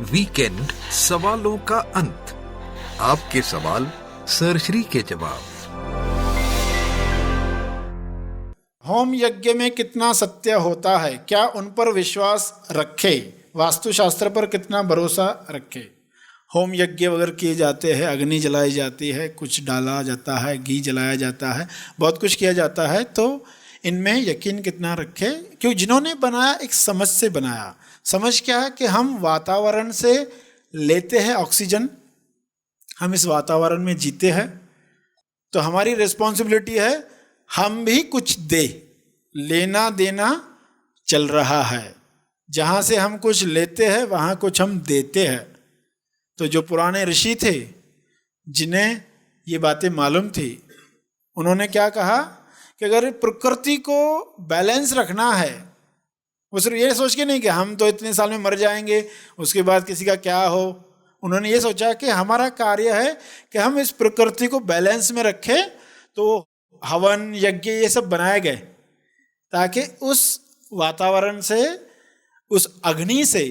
Weekend सवालों का अंत। आपके सवाल सरश्री के जवाब। होम यज्ञ में कितना सत्य होता है, क्या उन पर विश्वास रखे, वास्तुशास्त्र पर कितना भरोसा रखे। होम यज्ञ वगैरह किए जाते हैं, अग्नि जलाई जाती है, कुछ डाला जाता है, घी जलाया जाता है, बहुत कुछ किया जाता है, तो इनमें यकीन कितना रखे। क्यों? जिन्होंने बनाया एक समझ से बनाया। समझ क्या है कि हम वातावरण से लेते हैं ऑक्सीजन, हम इस वातावरण में जीते हैं, तो हमारी रिस्पॉन्सिबिलिटी है हम भी कुछ दे। लेना देना चल रहा है, जहाँ से हम कुछ लेते हैं वहाँ कुछ हम देते हैं। तो जो पुराने ऋषि थे जिन्हें ये बातें मालूम थी, उन्होंने क्या कहा कि अगर प्रकृति को बैलेंस रखना है, वो सिर्फ ये सोच के नहीं कि हम तो इतने साल में मर जाएंगे, उसके बाद किसी का क्या हो। उन्होंने ये सोचा कि हमारा कार्य है कि हम इस प्रकृति को बैलेंस में रखें। तो हवन यज्ञ ये सब बनाए गए ताकि उस वातावरण से, उस अग्नि से,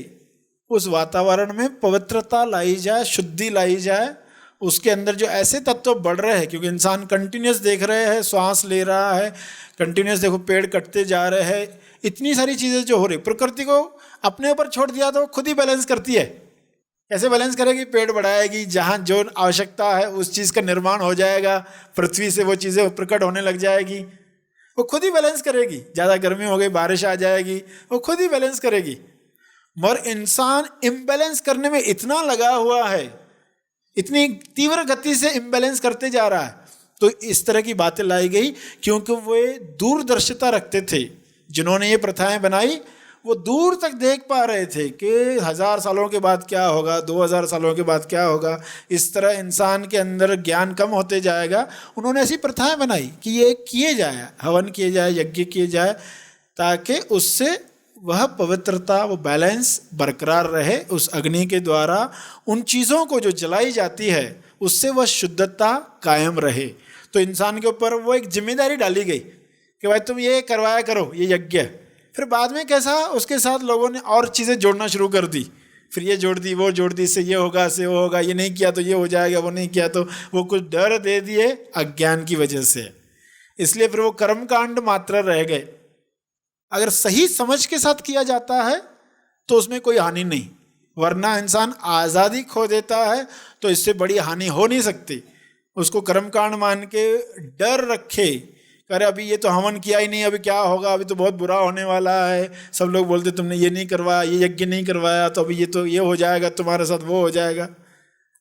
उस वातावरण में पवित्रता लाई जाए, शुद्धि लाई जाए। उसके अंदर जो ऐसे तत्व बढ़ रहे हैं, क्योंकि इंसान कंटिन्यूस देख रहे हैं, श्वास ले रहा है, कंटिन्यूस देखो पेड़ कटते जा रहे हैं, इतनी सारी चीज़ें जो हो रही, प्रकृति को अपने ऊपर छोड़ दिया तो खुद ही बैलेंस करती है। कैसे बैलेंस करेगी? पेड़ बढ़ाएगी, जहाँ जो आवश्यकता है उस चीज़ का निर्माण हो जाएगा, पृथ्वी से वो चीज़ें प्रकट होने लग जाएगी, वो खुद ही बैलेंस करेगी। ज़्यादा गर्मी हो गई, बारिश आ जाएगी, वो खुद ही बैलेंस करेगी। मगर इंसान इम्बैलेंस करने में इतना लगा हुआ है, इतनी तीव्र गति से इम्बैलेंस करते जा रहा है। तो इस तरह की बातें लाई गई क्योंकि वे दूरदर्शिता रखते थे। जिन्होंने ये प्रथाएं बनाई वो दूर तक देख पा रहे थे कि 1000 सालों के बाद क्या होगा, 2000 सालों के बाद क्या होगा, इस तरह इंसान के अंदर ज्ञान कम होते जाएगा। उन्होंने ऐसी प्रथाएं बनाई कि ये किए जाए, हवन किए जाए, यज्ञ किए जाए, ताकि उससे वह पवित्रता, वो बैलेंस बरकरार रहे। उस अग्नि के द्वारा उन चीज़ों को जो जलाई जाती है उससे वह शुद्धता कायम रहे। तो इंसान के ऊपर वो एक जिम्मेदारी डाली गई कि भाई तुम ये करवाया करो, ये यज्ञ। फिर बाद में कैसा, उसके साथ लोगों ने और चीज़ें जोड़ना शुरू कर दी, फिर ये जोड़ दी, वो जोड़ दी, इससे ये होगा, इससे वो होगा, ये नहीं किया तो ये हो जाएगा, वो नहीं किया तो वो, कुछ डर दे दिए अज्ञान की वजह से। इसलिए फिर वो कर्मकांड मात्र रह गए। अगर सही समझ के साथ किया जाता है तो उसमें कोई हानि नहीं, वरना इंसान आज़ादी खो देता है तो इससे बड़ी हानि हो नहीं सकती। उसको कर्मकांड मान के डर रखे, अरे अभी ये तो हवन किया ही नहीं, अभी क्या होगा, अभी तो बहुत बुरा होने वाला है, सब लोग बोलते तुमने ये नहीं करवाया, ये यज्ञ नहीं करवाया, तो अभी ये तो ये हो जाएगा, तुम्हारे साथ वो हो जाएगा।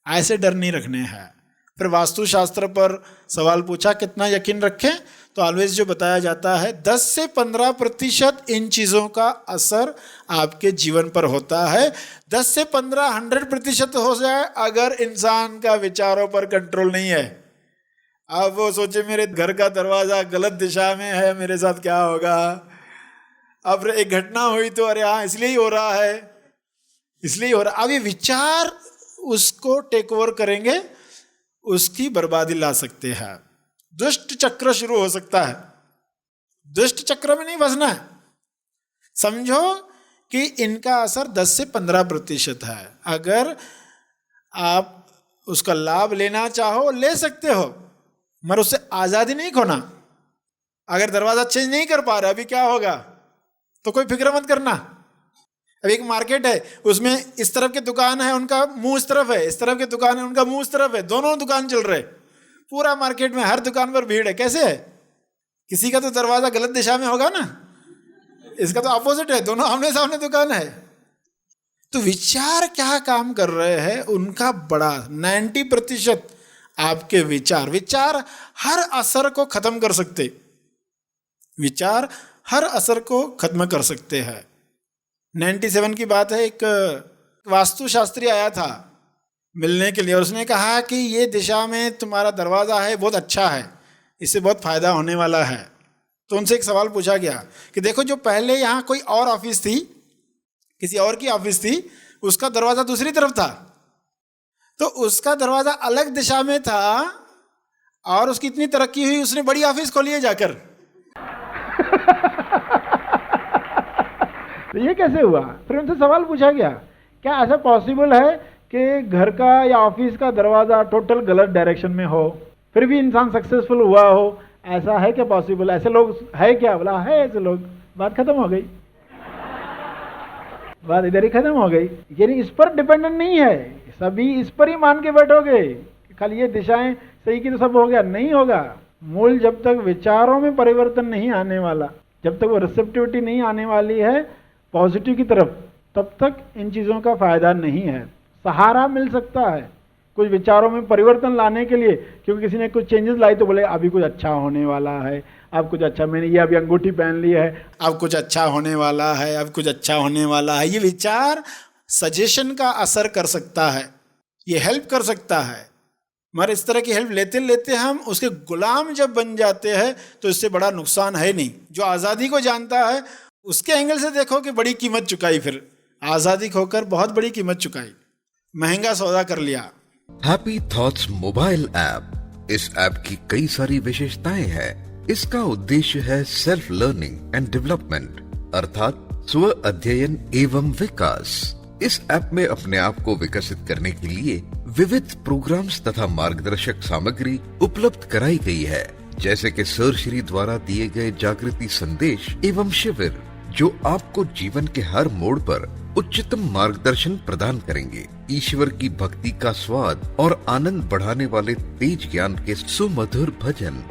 ऐसे डर नहीं रखने हैं। फिर वास्तुशास्त्र पर सवाल पूछा कितना यकीन रखें, तो ऑलवेज जो बताया जाता है 10 से 15% इन चीज़ों का असर आपके जीवन पर होता है। 10 से 15 100% हो जाए अगर इंसान का विचारों पर कंट्रोल नहीं है। अब वो सोचे मेरे घर का दरवाज़ा गलत दिशा में है, मेरे साथ क्या होगा। अब एक घटना हुई तो अरे हाँ इसलिए ही हो रहा है, इसलिए ही हो रहा। अब ये विचार उसको टेक ओवर करेंगे, उसकी बर्बादी ला सकते हैं। दुष्ट चक्र शुरू हो सकता है। दुष्ट चक्र में नहीं फंसना है। समझो कि इनका असर 10 से 15% है। अगर आप उसका लाभ लेना चाहो ले सकते हो, मगर उससे आज़ादी नहीं खोना। अगर दरवाज़ा चेंज नहीं कर पा रहे अभी क्या होगा, तो कोई फिक्र मत करना। अब एक मार्केट है, उसमें इस तरफ के दुकान है, उनका मुंह इस तरफ है, इस तरफ के दुकान है, उनका मुंह इस तरफ है, दोनों दुकान चल रहे, पूरा मार्केट में हर दुकान पर भीड़ है। कैसे है? किसी का तो दरवाज़ा गलत दिशा में होगा ना, इसका तो अपोजिट है, दोनों आमने सामने दुकान है। तो विचार क्या काम कर रहे हैं, उनका बड़ा 90% आपके विचार हर असर को खत्म कर सकते, विचार हर असर को खत्म कर सकते हैं। 97 की बात है, एक वास्तुशास्त्री आया था मिलने के लिए और उसने कहा कि ये दिशा में तुम्हारा दरवाज़ा है, बहुत अच्छा है, इससे बहुत फ़ायदा होने वाला है। तो उनसे एक सवाल पूछा गया कि देखो जो पहले यहाँ कोई और ऑफिस थी, किसी और की ऑफिस थी, उसका दरवाज़ा दूसरी तरफ था, तो उसका दरवाज़ा अलग दिशा में था और उसकी इतनी तरक्की हुई, उसने बड़ी ऑफिस खोली है जाकर। तो ये कैसे हुआ? फिर उनसे सवाल पूछा गया क्या ऐसा पॉसिबल है कि घर का या ऑफिस का दरवाज़ा टोटल गलत डायरेक्शन में हो फिर भी इंसान सक्सेसफुल हुआ हो? ऐसा है क्या पॉसिबल? ऐसे लोग है क्या? बोला है ऐसे लोग, बात खत्म हो गई, बात इधर ही खत्म हो गई। यानी इस पर डिपेंडेंट नहीं है, सभी इस पर ही मान के बैठोगे खाली ये दिशाएं सही की तो सब हो गया, नहीं होगा। मूल जब तक विचारों में परिवर्तन नहीं आने वाला, जब तक वो रिसेप्टिविटी नहीं आने वाली है पॉजिटिव की तरफ, तब तक इन चीज़ों का फायदा नहीं है। सहारा मिल सकता है कुछ विचारों में परिवर्तन लाने के लिए, क्योंकि किसी ने कुछ चेंजेस लाई तो बोले अभी कुछ अच्छा होने वाला है, अब कुछ अच्छा, मैंने ये अभी अंगूठी पहन ली है, अब कुछ अच्छा होने वाला है, अब कुछ अच्छा होने वाला है। ये विचार सजेशन का असर कर सकता है, ये हेल्प कर सकता है, मगर इस तरह की हेल्प लेते लेते हम उसके गुलाम जब बन जाते हैं तो इससे बड़ा नुकसान है नहीं। जो आज़ादी को जानता है उसके एंगल से देखो कि बड़ी कीमत चुकाई, फिर आज़ादी खोकर बहुत बड़ी कीमत चुकाई, महंगा सौदा कर लिया। हैप्पी थॉट्स मोबाइल ऐप, इस ऐप की कई सारी विशेषताएं हैं। इसका उद्देश्य है सेल्फ लर्निंग एंड डेवलपमेंट, अर्थात स्व अध्ययन एवं विकास। इस ऐप में अपने आप को विकसित करने के लिए विविध प्रोग्राम्स तथा मार्गदर्शक सामग्री उपलब्ध कराई गई है, जैसे कि सर श्री द्वारा दिए गए जागृति संदेश एवं शिविर, जो आपको जीवन के हर मोड़ पर उच्चतम मार्गदर्शन प्रदान करेंगे। ईश्वर की भक्ति का स्वाद और आनंद बढ़ाने वाले तेज ज्ञान के सुमधुर भजन।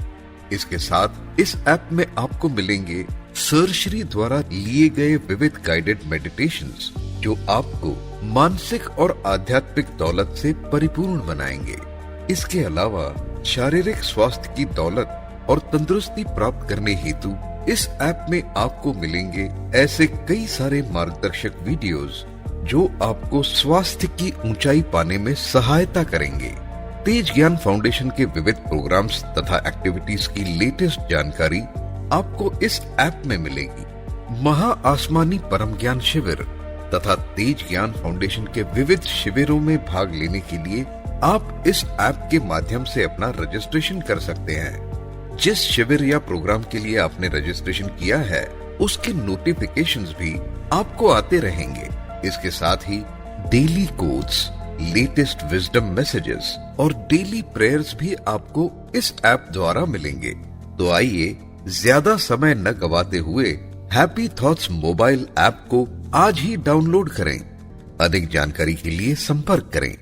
इसके साथ इस ऐप में आपको मिलेंगे सर श्री द्वारा लिए गए विविध गाइडेड मेडिटेशंस, जो आपको मानसिक और आध्यात्मिक दौलत से परिपूर्ण बनाएंगे। इसके अलावा शारीरिक स्वास्थ्य की दौलत और तंदुरुस्ती प्राप्त करने हेतु इस ऐप में आपको मिलेंगे ऐसे कई सारे मार्गदर्शक वीडियोस, जो आपको स्वास्थ्य की ऊंचाई पाने में सहायता करेंगे। तेज ज्ञान फाउंडेशन के विविध प्रोग्राम्स तथा एक्टिविटीज की लेटेस्ट जानकारी आपको इस ऐप में मिलेगी। महा आसमानी परम ज्ञान शिविर तथा तेज ज्ञान फाउंडेशन के विविध शिविरों में भाग लेने के लिए आप इस ऐप के माध्यम से अपना रजिस्ट्रेशन कर सकते हैं। जिस शिविर या प्रोग्राम के लिए आपने रजिस्ट्रेशन किया है, उसके नोटिफिकेशंस भी आपको आते रहेंगे। इसके साथ ही daily codes, latest wisdom messages और डेली प्रेयर्स भी आपको इस ऐप द्वारा मिलेंगे। तो आइए ज्यादा समय न गवाते हुए हैप्पी थॉट्स मोबाइल ऐप को आज ही डाउनलोड करें। अधिक जानकारी के लिए संपर्क करें